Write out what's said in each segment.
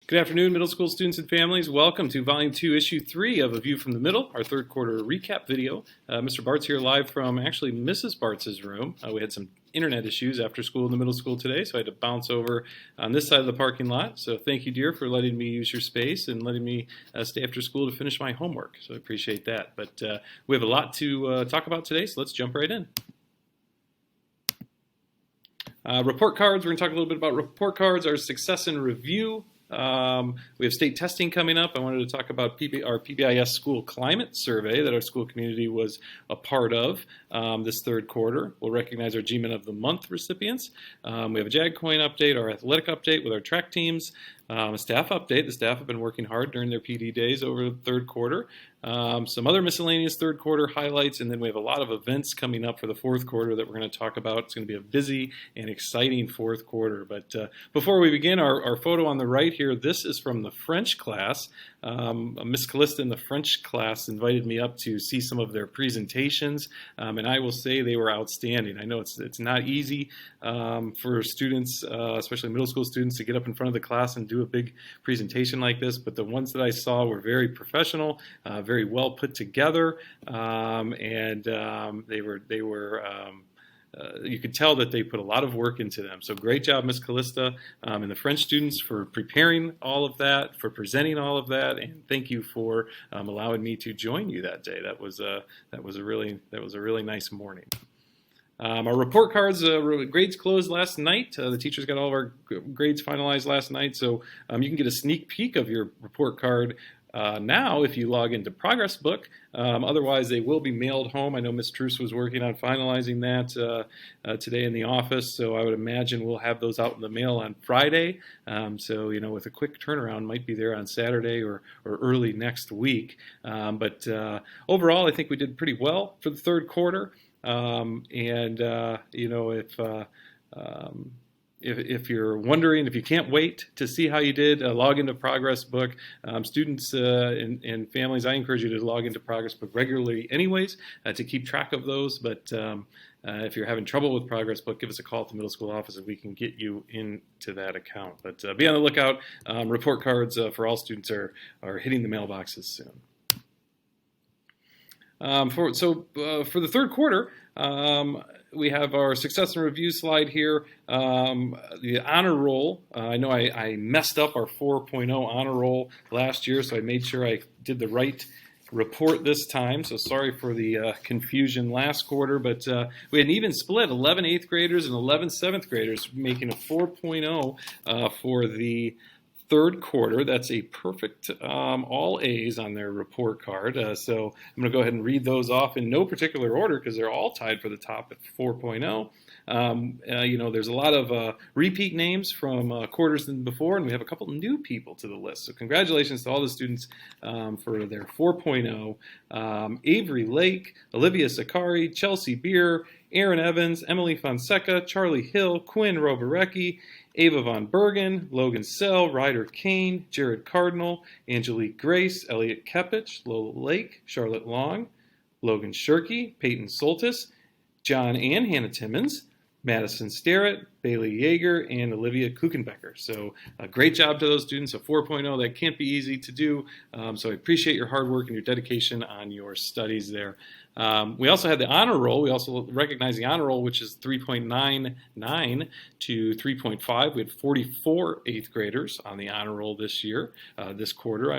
Good afternoon, middle school students and families. Welcome to Volume 2, Issue 3 of A View from the Middle, our third quarter recap video. Mr. Bart's here live from actually Mrs. Bart's room. We had some internet issues after school in the middle school today, so I had to bounce over on this side of the parking lot. So thank you, dear, for letting me use your space and letting me stay after school to finish my homework. So I appreciate that. But we have a lot to talk about today, so let's jump right in. Report cards. We're going to talk a little bit about report cards, our success and review. We have state testing coming up. I wanted to talk about our PBIS school climate survey that our school community was a part of this third quarter. We'll recognize our G-Men of the Month recipients. We have a JAG coin update, our athletic update with our track teams, a staff update. The staff have been working hard during their PD days over the third quarter. Some other miscellaneous third quarter highlights, and then we have a lot of events coming up for the fourth quarter that we're going to talk about. It's going to be a busy and exciting fourth quarter. But before we begin, our photo on the right here, this is from the French class. Miss Callista in the French class invited me up to see some of their presentations, and I will say they were outstanding. I know it's not easy for students, especially middle school students, to get up in front of the class and do a big presentation like this, but the ones that I saw were very professional, very well put together, and they were you could tell that they put a lot of work into them. So great job, Miss Callista, and the French students for preparing all of that, for presenting all of that, and thank you for allowing me to join you that day. That was a really nice morning. Our report cards, grades closed last night. The teachers got all of our grades finalized last night, so you can get a sneak peek of your report card now if you log into Progress Book. Otherwise, they will be mailed home. I know Ms. Truce was working on finalizing that today in the office, so I would imagine we'll have those out in the mail on Friday. So, with a quick turnaround, might be there on Saturday or early next week. But overall, I think we did pretty well for the third quarter. If you're wondering, if you can't wait to see how you did, log into Progress Book. Students and families, I encourage you to log into Progress Book regularly anyways to keep track of those. But if you're having trouble with Progress Book, give us a call at the middle school office and we can get you into that account. But be on the lookout. Report cards for all students are hitting the mailboxes soon. For the third quarter, we have our success and review slide here. The honor roll, I know I messed up our 4.0 honor roll last year, so I made sure I did the right report this time. So sorry for the confusion last quarter, but we had an even split, 11 8th graders and 11 7th graders, making a 4.0 for the third quarter. That's a perfect all A's on their report card. So I'm going to go ahead and read those off in no particular order because they're all tied for the top at 4.0. There's a lot of repeat names from quarters than before, and we have a couple new people to the list. So congratulations to all the students for their 4.0. Avery Lake, Olivia Sakari, Chelsea Beer, Aaron Evans, Emily Fonseca, Charlie Hill, Quinn Roberecki, Ava Von Bergen, Logan Sell, Ryder Kane, Jared Cardinal, Angelique Grace, Elliot Kepich, Lola Lake, Charlotte Long, Logan Shirky, Peyton Soltis, John and Hannah Timmons, Madison Starrett, Bailey Yeager, and Olivia Kuchenbecker. So great job to those students. A 4.0, that can't be easy to do. So I appreciate your hard work and your dedication on your studies there. We also had the honor roll. We also recognize the honor roll, which is 3.99 to 3.5. We had 44 8th graders on the honor roll this year, this quarter,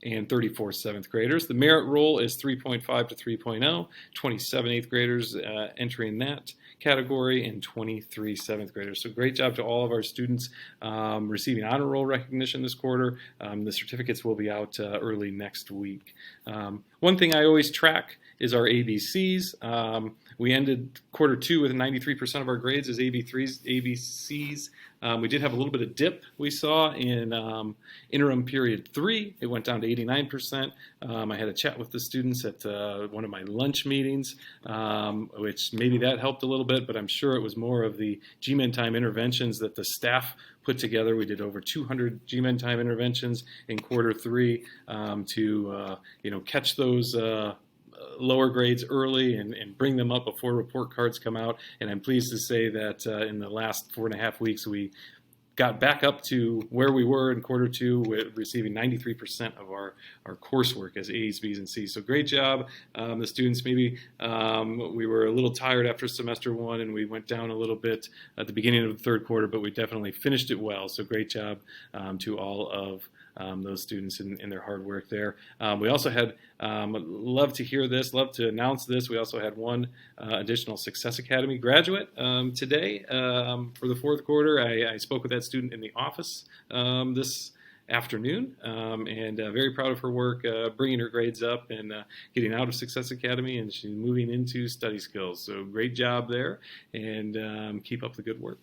and 34 7th graders. The merit roll is 3.5 to 3.0, 27 8th graders entering that category, and 23 7th graders. So great job to all of our students receiving honor roll recognition this quarter. The certificates will be out early next week. One thing I always track is our ABCs. We ended quarter two with 93% of our grades as ABCs. We did have a little bit of dip we saw in interim period 3. It went down to 89%. I had a chat with the students at one of my lunch meetings, which maybe that helped a little bit, but I'm sure it was more of the G-Men time interventions that the staff put together. We did over 200 G-Men time interventions in quarter 3 to catch those lower grades early and bring them up before report cards come out. And I'm pleased to say that in the last 4.5 weeks, we got back up to where we were in quarter two, with receiving 93% of our coursework as A's, B's, and C's. So great job. The students, maybe we were a little tired after semester one, and we went down a little bit at the beginning of the third quarter, but we definitely finished it well. So great job to all of those students in their hard work there. We also had, love to hear this, love to announce this, we also had one additional Success Academy graduate today for the fourth quarter. I spoke with that student in the office this afternoon, and very proud of her work, bringing her grades up and getting out of Success Academy, and she's moving into study skills. So great job there, and keep up the good work.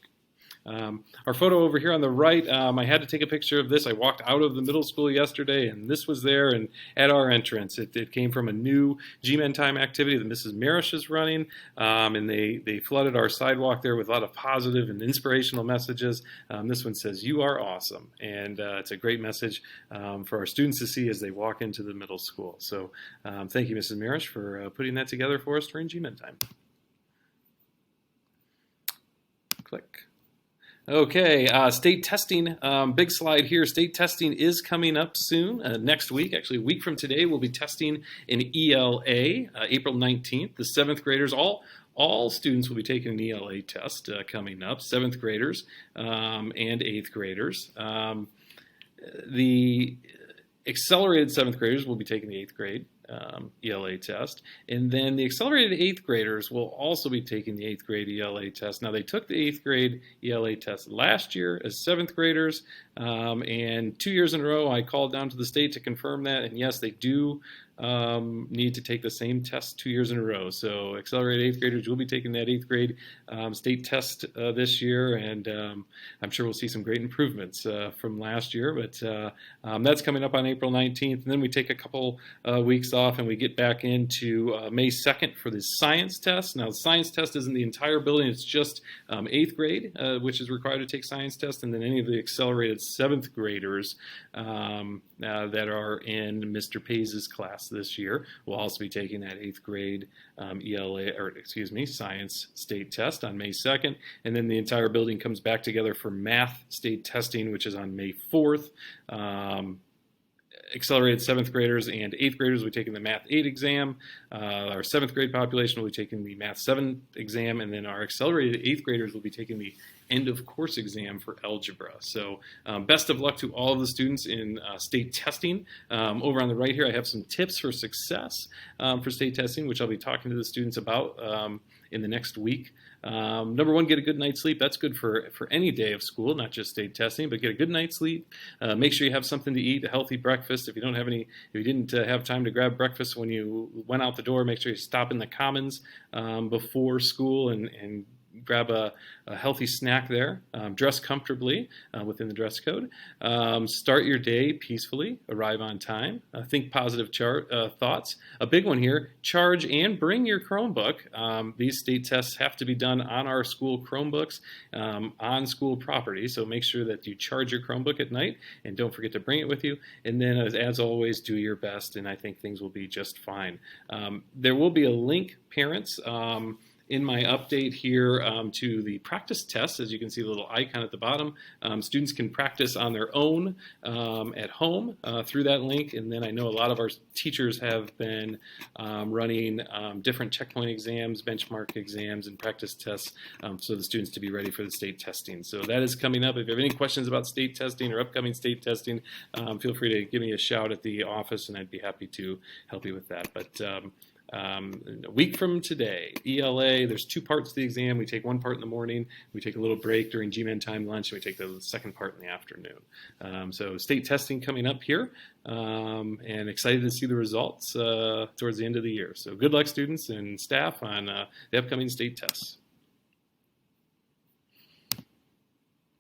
Our photo over here on the right, I had to take a picture of this. I walked out of the middle school yesterday, and this was there and at our entrance. It came from a new G-Men Time activity that Mrs. Marish is running, and they flooded our sidewalk there with a lot of positive and inspirational messages. This one says, "You are awesome," and it's a great message for our students to see as they walk into the middle school. So thank you, Mrs. Marish, for putting that together for us during G-Men Time. Click. Okay, state testing, big slide here. State testing is coming up soon, next week. Actually, a week from today, we'll be testing in ELA, April 19th. The 7th graders, all students will be taking an ELA test coming up, 7th graders and 8th graders. The accelerated 7th graders will be taking the 8th grade ELA test, and then the accelerated 8th graders will also be taking the 8th grade ELA test. Now, they took the 8th grade ELA test last year as 7th graders, and 2 years in a row I called down to the state to confirm that, and yes, they do need to take the same test 2 years in a row. So accelerated 8th graders will be taking that 8th grade state test this year, and I'm sure we'll see some great improvements from last year, but that's coming up on April 19th, and then we take a couple weeks off and we get back into May 2nd for the science test. Now, the science test isn't the entire building, it's just 8th grade, which is required to take science test, and then any of the accelerated 7th graders that are in Mr. Pace's class this year will also be taking that 8th grade science state test on May 2nd, and then the entire building comes back together for math state testing, which is on May 4th. Accelerated 7th graders and 8th graders will be taking the Math 8 exam. Our 7th grade population will be taking the Math 7 exam, and then our accelerated 8th graders will be taking the end of course exam for algebra. So best of luck to all of the students in state testing. Over on the right here, I have some tips for success for state testing, which I'll be talking to the students about in the next week. Number one, get a good night's sleep. That's good for any day of school, not just state testing, but get a good night's sleep. Make sure you have something to eat, a healthy breakfast. If you didn't have time to grab breakfast when you went out the door, make sure you stop in the Commons before school and grab a healthy snack there. Dress comfortably within the dress code. Start your day peacefully. Arrive on time. Think positive thoughts. A big one here, charge and bring your Chromebook. These state tests have to be done on our school Chromebooks on school property, so make sure that you charge your Chromebook at night and don't forget to bring it with you. And then, as always, do your best, and I think things will be just fine. There will be a link, parents, in my update here to the practice tests. As you can see, the little icon at the bottom. Students can practice on their own at home through that link, and then I know a lot of our teachers have been running different checkpoint exams, benchmark exams, and practice tests so the students to be ready for the state testing. So that is coming up. If you have any questions about state testing or upcoming state testing, feel free to give me a shout at the office, and I'd be happy to help you with that. But a week from today, ELA, there's 2 parts to the exam. We take one part in the morning, we take a little break during G-Men Time lunch, and we take the second part in the afternoon. So state testing coming up here, and excited to see the results towards the end of the year. So good luck, students and staff, on the upcoming state tests.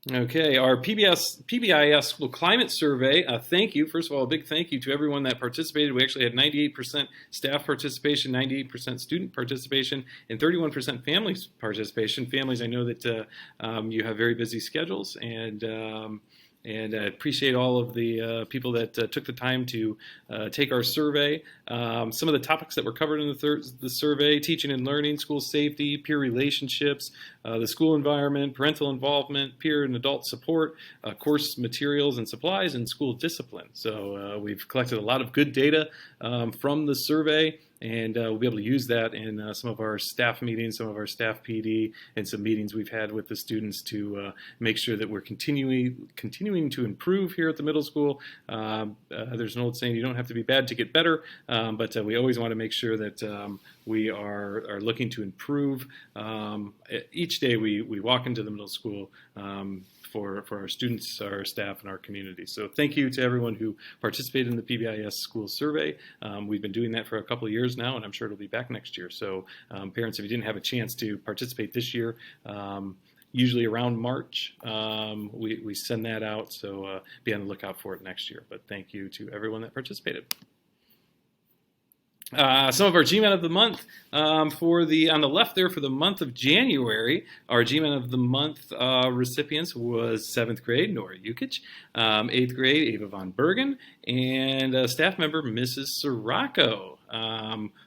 Okay, our PBIS School Climate Survey, thank you. First of all, a big thank you to everyone that participated. We actually had 98% staff participation, 98% student participation, and 31% families participation. Families, I know that you have very busy schedules, and and I appreciate all of the people that took the time to take our survey. Some of the topics that were covered in the survey: teaching and learning, school safety, peer relationships, the school environment, parental involvement, peer and adult support, course materials and supplies, and school discipline. So we've collected a lot of good data from the survey, and we'll be able to use that in some of our staff meetings, some of our staff PD, and some meetings we've had with the students to make sure that we're continuing to improve here at the middle school. There's an old saying, you don't have to be bad to get better, but we always want to make sure that we are looking to improve each day we walk into the middle school for our students, our staff, and our community. So thank you to everyone who participated in the PBIS school survey. We've been doing that for a couple of years now, and I'm sure it'll be back next year. So parents, if you didn't have a chance to participate this year, usually around March, we send that out, so be on the lookout for it next year. But thank you to everyone that participated. Some of our G-Men of the month on the left there for the month of January. Our G-Men of the month recipients was 7th grade Nora Yukich, 8th grade Ava Von Bergen, and staff member Mrs. Sirocco.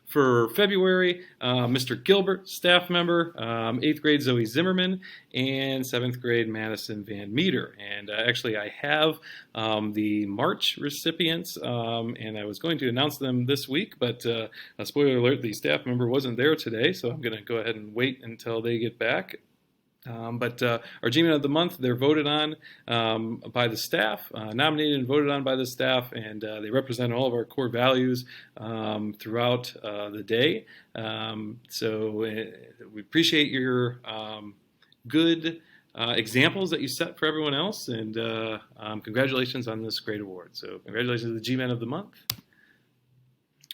For February, Mr. Gilbert, staff member, 8th grade Zoe Zimmerman, and 7th grade Madison Van Meter. And actually, I have the March recipients, and I was going to announce them this week, but spoiler alert, the staff member wasn't there today, so I'm going to go ahead and wait until they get back. But our G-Men of the month, they're voted on by the staff, nominated and voted on by the staff, and they represent all of our core values throughout the day. So we appreciate your good examples that you set for everyone else, and congratulations on this great award. So congratulations to the G-Men of the month.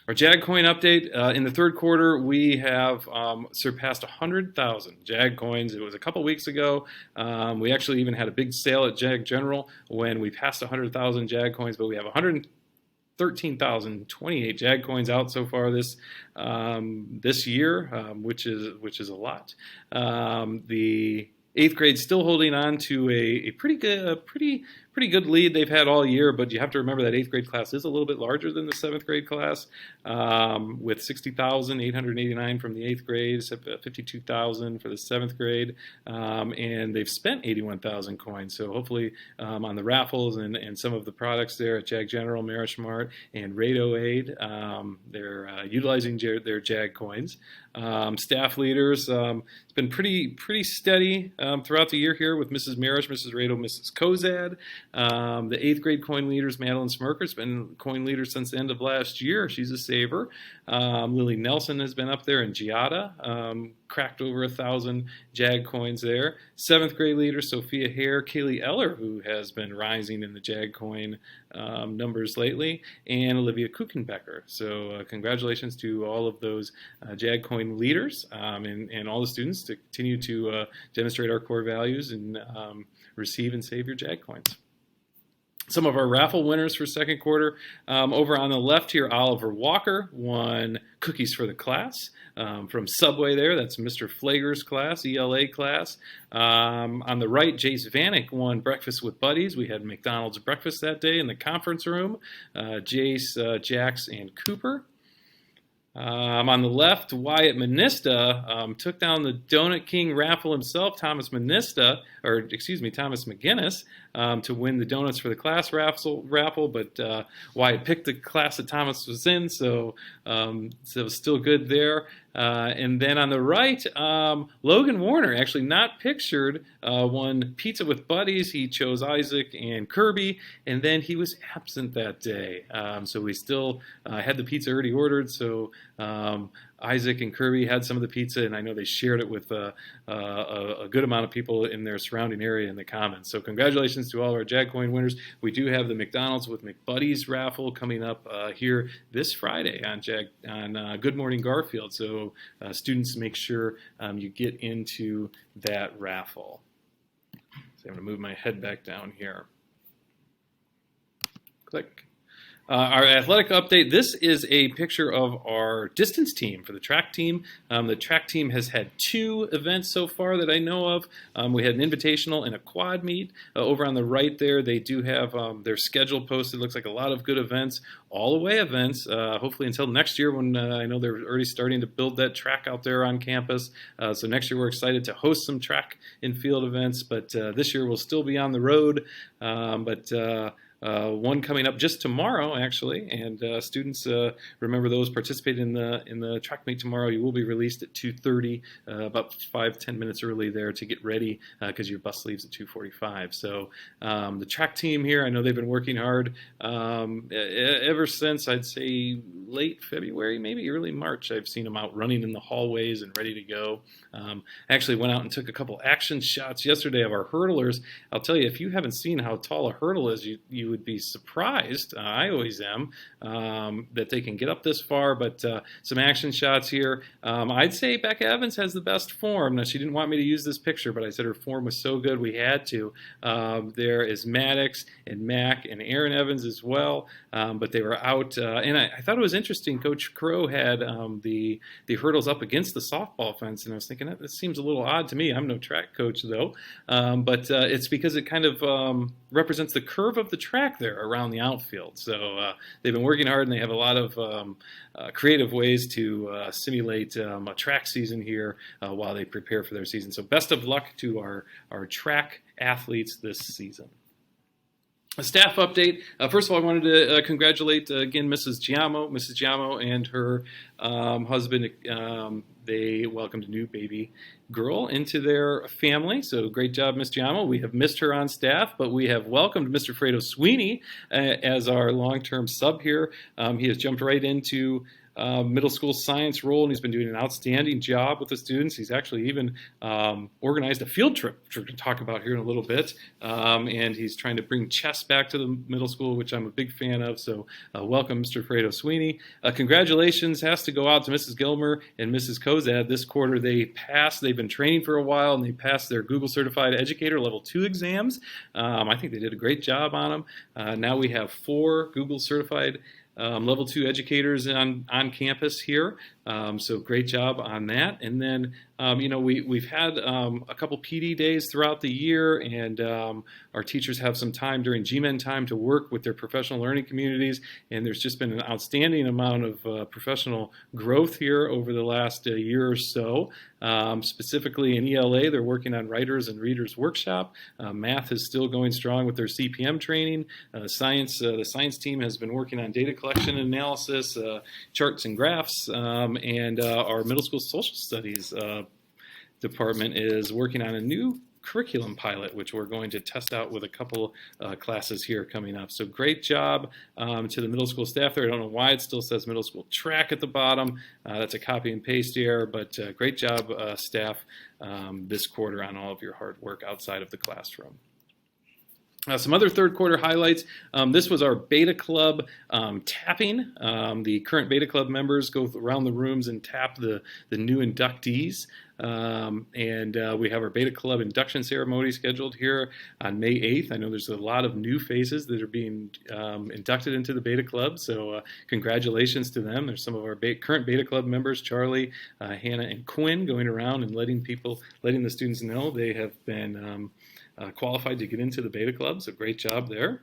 Our JAG coin update, in the third quarter, we have surpassed 100,000 JAG coins. It was a couple weeks ago. We actually even had a big sale at JAG General when we passed 100,000 JAG coins, but we have 113,028 JAG coins out so far this year, which is a lot. The 8th grade still holding on to a pretty good lead they've had all year, but you have to remember that 8th grade class is a little bit larger than the 7th grade class, with 60,889 from the 8th grade, 52,000 for the 7th grade, and they've spent 81,000 coins. So hopefully on the raffles and some of the products there at JAG General, Marish Mart, and Rado Aid, they're utilizing their JAG coins. Staff leaders, it's been pretty steady throughout the year here with Mrs. Marish, Mrs. Rado, Mrs. Kozad. The 8th grade coin leaders, Madeline Smirker's been coin leader since the end of last year. She's a saver. Lily Nelson has been up there, and Giada cracked over 1,000 JAG coins there. 7th grade leader, Sophia Hare, Kaylee Eller, who has been rising in the JAG coin numbers lately, and Olivia Kuchenbecker. So congratulations to all of those JAG coin leaders and all the students to continue to demonstrate our core values and receive and save your JAG coins. Some of our raffle winners for second quarter. Over on the left here, Oliver Walker won Cookies for the Class from Subway there. That's Mr. Flager's class, ELA class. On the right, Jace Vanek won Breakfast with Buddies. We had McDonald's breakfast that day in the conference room. Jace, Jax, and Cooper. On the left, Wyatt Minista took down the Donut King raffle himself, Thomas McGinnis, to win the donuts for the class raffle, but Wyatt picked the class that Thomas was in, so it was still good there. And then on the right, Logan Warner, actually not pictured, won Pizza with Buddies. He chose Isaac and Kirby, and then he was absent that day. So we still had the pizza already ordered, so Isaac and Kirby had some of the pizza, and I know they shared it with a good amount of people in their surrounding area in the comments. So congratulations to all of our JAG Coin winners. We do have the McDonald's with McBuddies raffle coming up here this Friday on Good Morning Garfield. So students, make sure you get into that raffle. So I'm going to move my head back down here. Click. Our athletic update. This is a picture of our distance team for the track team. The track team has had 2 events so far that I know of. We had an invitational and a quad meet. Over on the right there, they do have their schedule posted. Looks like a lot of good events, all away events, hopefully until next year when I know they're already starting to build that track out there on campus. So next year we're excited to host some track and field events, but this year we'll still be on the road. One coming up just tomorrow, actually, and students, remember those participating in the track meet tomorrow. You will be released at 2:30, about 5-10 minutes early there to get ready because your bus leaves at 2:45. So the track team here, I know they've been working hard ever since, I'd say, late February, maybe early March. I've seen them out running in the hallways and ready to go. I actually went out and took a couple action shots yesterday of our hurdlers. I'll tell you, if you haven't seen how tall a hurdle is, you would be surprised. I always am that they can get up this far, but some action shots here. I'd say Becca Evans has the best form. Now, she didn't want me to use this picture, but I said her form was so good we had to. There is Maddox and Mac and Aaron Evans as well, but they were out. And I thought it was interesting. Coach Crow had the hurdles up against the softball fence, and I was thinking, that seems a little odd to me. I'm no track coach, though. But it's because it kind of represents the curve of the track there around the outfield. So they've been working hard, and they have a lot of creative ways to simulate a track season here while they prepare for their season. So best of luck to our track athletes this season. A staff update. First of all, I wanted to congratulate again Mrs. Giamo and her husband. They welcomed a new baby girl into their family. So great job, Miss Giamo. We have missed her on staff, but we have welcomed Mr. Fredo Sweeney as our long-term sub here. He has jumped right into middle school science role, and he's been doing an outstanding job with the students. He's actually even organized a field trip, which we're going to talk about here in a little bit, and he's trying to bring chess back to the middle school, which I'm a big fan of. So welcome, Mr. Fredo Sweeney. Congratulations has to go out to Mrs. Gilmer and Mrs. Kozad. This quarter they passed. They've been training for a while, and they passed their Google Certified Educator Level 2 exams. I think they did a great job on them. Now we have 4 Google Certified Level 2 educators on campus here, so great job on that. And then, we've had a couple PD days throughout the year, and our teachers have some time during GMEN time to work with their professional learning communities, and there's just been an outstanding amount of professional growth here over the last year or so. Specifically in ELA, they're working on Writers and Readers Workshop. Math is still going strong with their CPM training. The science team has been working on data collection and analysis, charts and graphs, and our middle school social studies department is working on a new curriculum pilot, which we're going to test out with a couple classes here coming up. So great job to the middle school staff there. I don't know why it still says middle school track at the bottom. That's a copy and paste error, but great job, staff, this quarter on all of your hard work outside of the classroom. Some other third quarter highlights. This was our Beta Club tapping. The current Beta Club members go around the rooms and tap the new inductees. And we have our Beta Club induction ceremony scheduled here on May 8th. I know there's a lot of new faces that are being inducted into the Beta Club, so congratulations to them. There's some of our current Beta Club members, Charlie, Hannah, and Quinn, going around and letting the students know they have been qualified to get into the Beta Club, so great job there.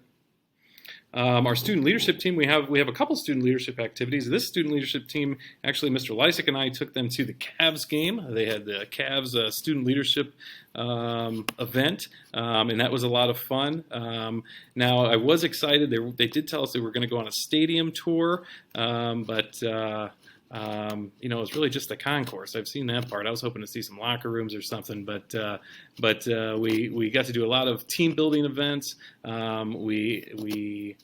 Our student leadership team, we have a couple student leadership activities. This student leadership team, actually Mr. Lysick and I took them to the Cavs game. They had the Cavs student leadership event, and that was a lot of fun. Now, I was excited. They did tell us they were going to go on a stadium tour, but it was really just the concourse. I've seen that part. I was hoping to see some locker rooms or something, but we got to do a lot of team building events. We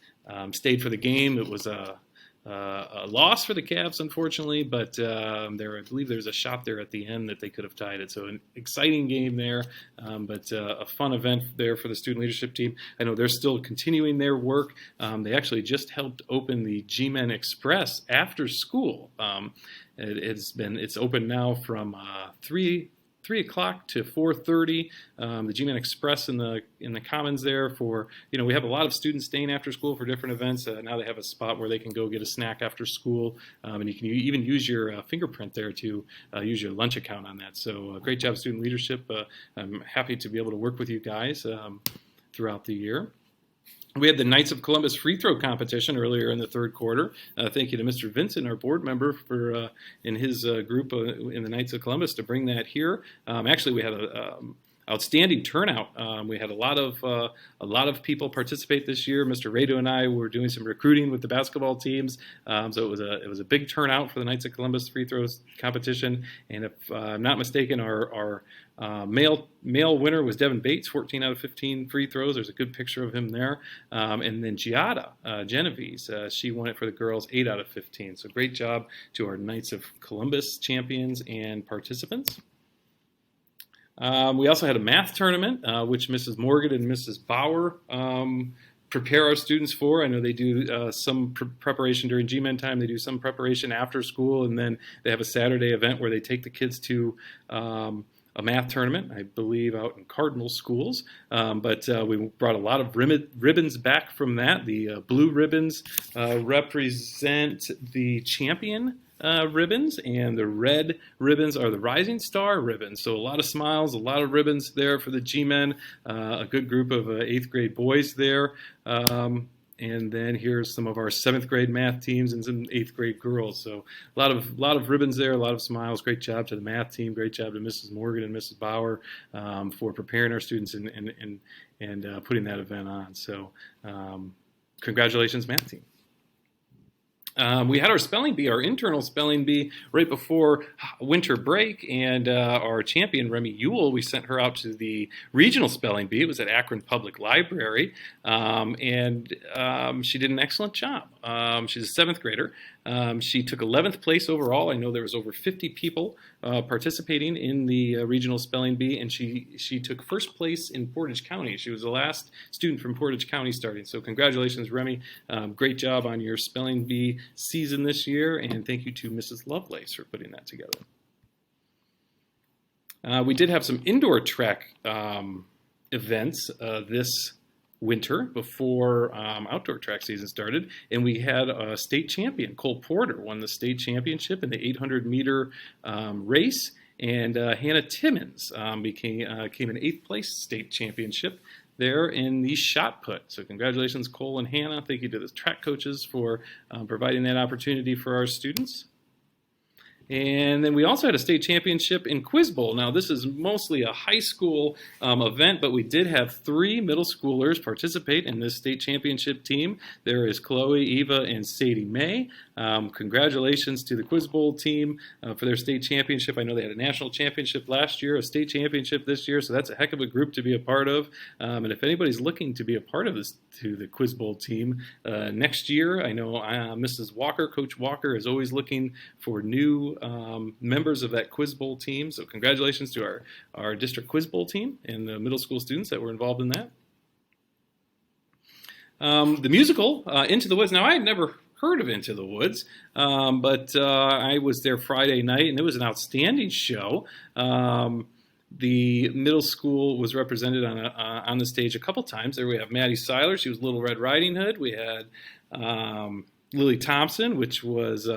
stayed for the game. It was a loss for the Cavs, unfortunately, but I believe there's a shot there at the end that they could have tied it. So an exciting game there, but a fun event there for the student leadership team. I know they're still continuing their work. They actually just helped open the GMEN Express after school. It's open now from 3 3 o'clock to 4:30. The G-Man Express in the Commons there for, we have a lot of students staying after school for different events. Now they have a spot where they can go get a snack after school, and you can even use your fingerprint there to use your lunch account on that. So great job, student leadership. I'm happy to be able to work with you guys throughout the year. We had the Knights of Columbus free throw competition earlier in the third quarter. Thank you to Mr. Vincent, our board member, for in his group in the Knights of Columbus to bring that here. Actually, we had a outstanding turnout. We had a lot of people participate this year. Mr. Rado and I were doing some recruiting with the basketball teams, so it was a big turnout for the Knights of Columbus free throws competition. And if I'm not mistaken, our male winner was Devin Bates, 14 out of 15 free throws. There's a good picture of him there. And then Giada Genovese, she won it for the girls, 8 out of 15. So great job to our Knights of Columbus champions and participants. We also had a math tournament, which Mrs. Morgan and Mrs. Bauer prepare our students for. I know they do some preparation during G-Men time. They do some preparation after school, and then they have a Saturday event where they take the kids to a math tournament, I believe, out in Cardinal schools. But we brought a lot of ribbons back from that. The blue ribbons represent the champion ribbons, and the red ribbons are the Rising Star ribbons. So a lot of smiles, a lot of ribbons there for the G-Men, a good group of 8th grade boys there. And then here's some of our 7th grade math teams and some 8th grade girls. So a lot of ribbons there, a lot of smiles. Great job to the math team. Great job to Mrs. Morgan and Mrs. Bauer for preparing our students and putting that event on. So congratulations, math team. We had our spelling bee, our internal spelling bee, right before winter break, and our champion, Remy Ewell, we sent her out to the regional spelling bee. It was at Akron Public Library, and she did an excellent job. She's a 7th grader. She took 11th place overall. I know there was over 50 people participating in the regional spelling bee, and she took first place in Portage County. She was the last student from Portage County starting. So congratulations, Remy. Great job on your spelling bee season this year, and thank you to Mrs. Lovelace for putting that together. We did have some indoor track events this winter before outdoor track season started, and we had a state champion. Cole Porter won the state championship in the 800-meter race, and Hannah Timmons came in 8th place state championship there in the shot put. So congratulations, Cole and Hannah. Thank you to the track coaches for providing that opportunity for our students. And then we also had a state championship in Quiz Bowl. Now, this is mostly a high school event, but we did have 3 middle schoolers participate in this state championship team. There is Chloe, Eva, and Sadie May. Congratulations to the Quiz Bowl team for their state championship. I know they had a national championship last year, a state championship this year, so that's a heck of a group to be a part of. And if anybody's looking to be a part of this, to the Quiz Bowl team next year, I know Mrs. Walker, Coach Walker, is always looking for new members of that Quiz Bowl team. So congratulations to our district Quiz Bowl team and the middle school students that were involved in that. The musical, Into the Woods. Now, I had never heard of Into the Woods, but I was there Friday night, and it was an outstanding show. The middle school was represented on the stage a couple times. There we have Maddie Seiler. She was Little Red Riding Hood. We had Lily Thompson, which was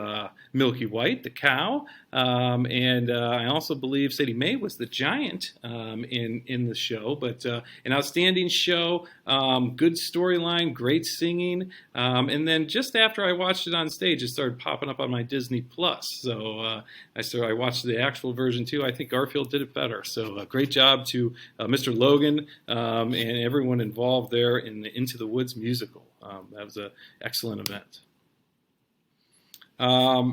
Milky White, the cow, and I also believe Sadie May was the giant in the show. But an outstanding show, good storyline, great singing, and then just after I watched it on stage, it started popping up on my Disney Plus. So I watched the actual version too. I think Garfield did it better. So great job to Mr. Logan and everyone involved there in the Into the Woods musical. That was an excellent event.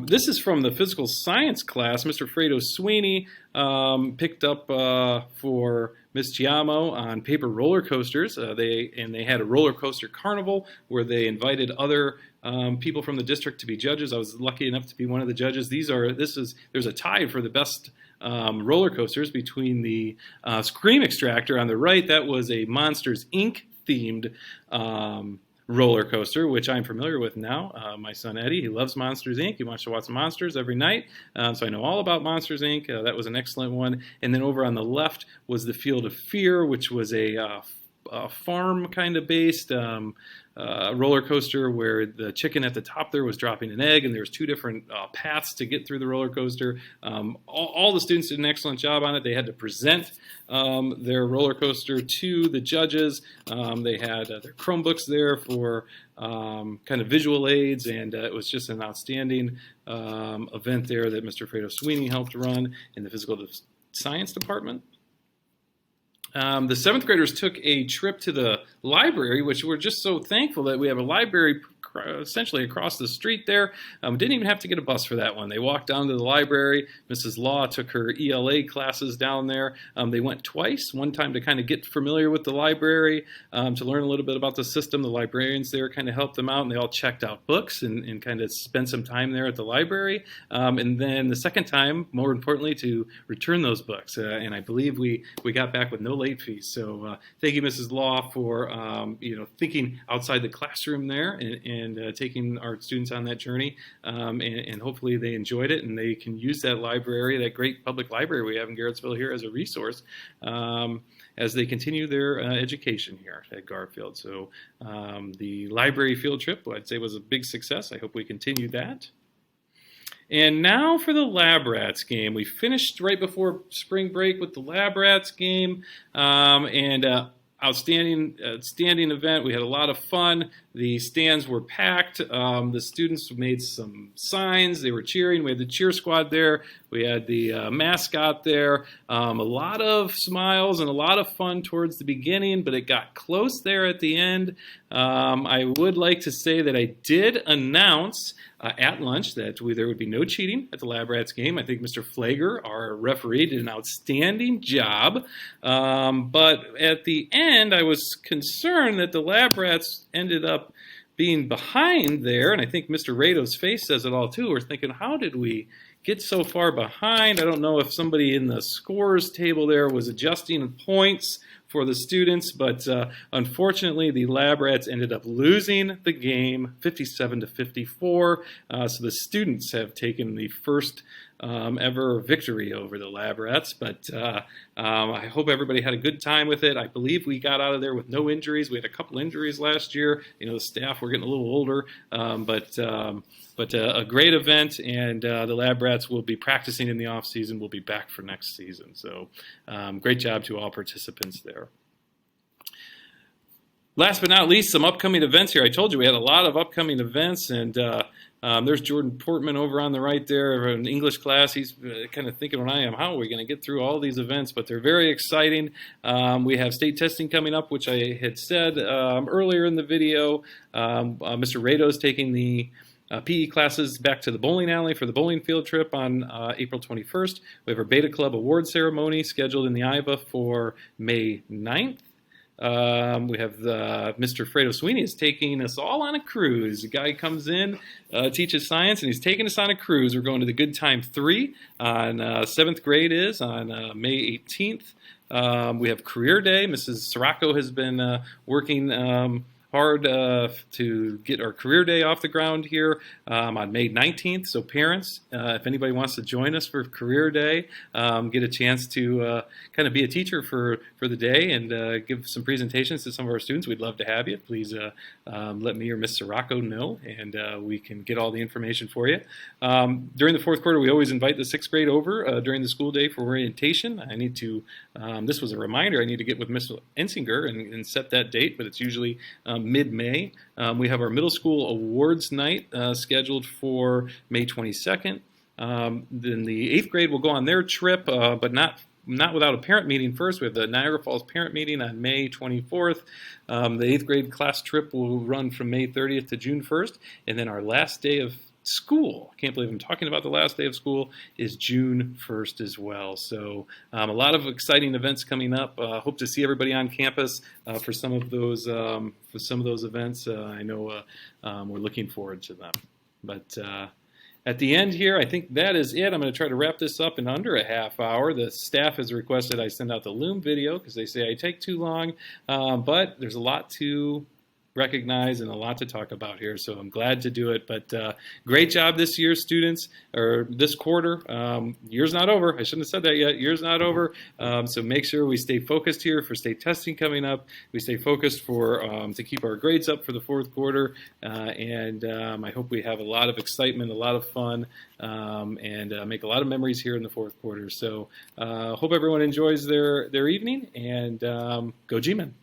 This is from the physical science class. Mr. Fredo Sweeney picked up for Miss Giamo on paper roller coasters. They had a roller coaster carnival where they invited other people from the district to be judges. I was lucky enough to be one of the judges. There's a tie for the best roller coasters between the Scream Extractor on the right. That was a Monsters Inc. themed roller coaster, which I'm familiar with now. My son Eddie, he loves Monsters Inc. He wants to watch Monsters every night, so I know all about Monsters Inc. That was an excellent one. And then over on the left was the Field of Fear, which was a farm kind of based roller coaster where the chicken at the top there was dropping an egg, and there was two different paths to get through the roller coaster. All the students did an excellent job on it. They had to present their roller coaster to the judges. They had their Chromebooks there for kind of visual aids, and it was just an outstanding event there that Mr. Fredo Sweeney helped run in the physical science department. The seventh graders took a trip to the library, which we're just so thankful that we have a library essentially across the street there. Didn't even have to get a bus for that one. They walked down to the library. Mrs. Law took her ELA classes down there. They went twice, one time to kind of get familiar with the library, to learn a little bit about the system. The librarians there kind of helped them out, and they all checked out books and kind of spent some time there at the library. And then the second time, more importantly, to return those books. And I believe we got back with no late fees. So thank you, Mrs. Law, for thinking outside the classroom there and taking our students on that journey. And hopefully they enjoyed it, and they can use that library, that great public library we have in Garrettsville here, as a resource as they continue their education here at Garfield. So the library field trip, I'd say, was a big success. I hope we continue that. And now for the Lab Rats game. We finished right before spring break with the Lab Rats game, outstanding event. We had a lot of fun. The stands were packed. The students made some signs. They were cheering. We had the cheer squad there. We had the mascot there. A lot of smiles and a lot of fun towards the beginning, but it got close there at the end. I would like to say that I did announce at lunch that there would be no cheating at the Lab Rats game. I think Mr. Flager, our referee, did an outstanding job. But at the end, I was concerned that the Lab Rats ended up being behind there, and I think Mr. Rado's face says it all too. We're thinking, how did we get so far behind? I don't know if somebody in the scores table there was adjusting points for the students, but unfortunately the Lab Rats ended up losing the game 57-54. So the students have taken the first ever victory over the Lab Rats, but I hope everybody had a good time with it. I believe we got out of there with no injuries. We had a couple injuries last year. The staff were getting a little older, but a great event, and the Lab Rats will be practicing in the off season. We'll be back for next season. So great job to all participants there. Last but not least, some upcoming events here. I told you we had a lot of upcoming events, and there's Jordan Portman over on the right there in English class. He's kind of thinking when I am, how are we going to get through all these events? But they're very exciting. We have state testing coming up, which I had said earlier in the video. Mr. Rado's taking the PE classes back to the bowling alley for the bowling field trip on April 21st. We have our Beta Club award ceremony scheduled in the IVA for May 9th. We have Mr. Fredo Sweeney is taking us all on a cruise. A guy comes in, teaches science, and he's taking us on a cruise. We're going to the Good Time 3 on 7th grade is on May 18th. We have Career Day. Mrs. Sirocco has been working hard to get our Career Day off the ground here on May 19th. So parents, if anybody wants to join us for Career Day, get a chance to kind of be a teacher for the day and give some presentations to some of our students, we'd love to have you. Please let me or Miss Sirocco know, and we can get all the information for you. During the fourth quarter, we always invite the 6th grade over during the school day for orientation. I need to, this was a reminder, I need to get with Miss Ensinger and set that date, but it's usually mid-May. We have our middle school awards night scheduled for May 22nd. Then the 8th grade will go on their trip, but not without a parent meeting first. We have the Niagara Falls parent meeting on May 24th. The 8th grade class trip will run from May 30th to June 1st. And then our last day of school, I can't believe I'm talking about the last day of school, is June 1st as well. So a lot of exciting events coming up. Hope to see everybody on campus for some of those events. I know we're looking forward to them. But at the end here, I think that is it. I'm going to try to wrap this up in under a half hour. The staff has requested I send out the Loom video because they say I take too long, but there's a lot to recognize and a lot to talk about here. So I'm glad to do it. But great job this year, students, or this quarter. Year's not over. I shouldn't have said that yet. Year's not over. So make sure we stay focused here for state testing coming up. We stay focused for to keep our grades up for the fourth quarter. And I hope we have a lot of excitement, a lot of fun, and make a lot of memories here in the fourth quarter. So hope everyone enjoys their evening, and go G-Men.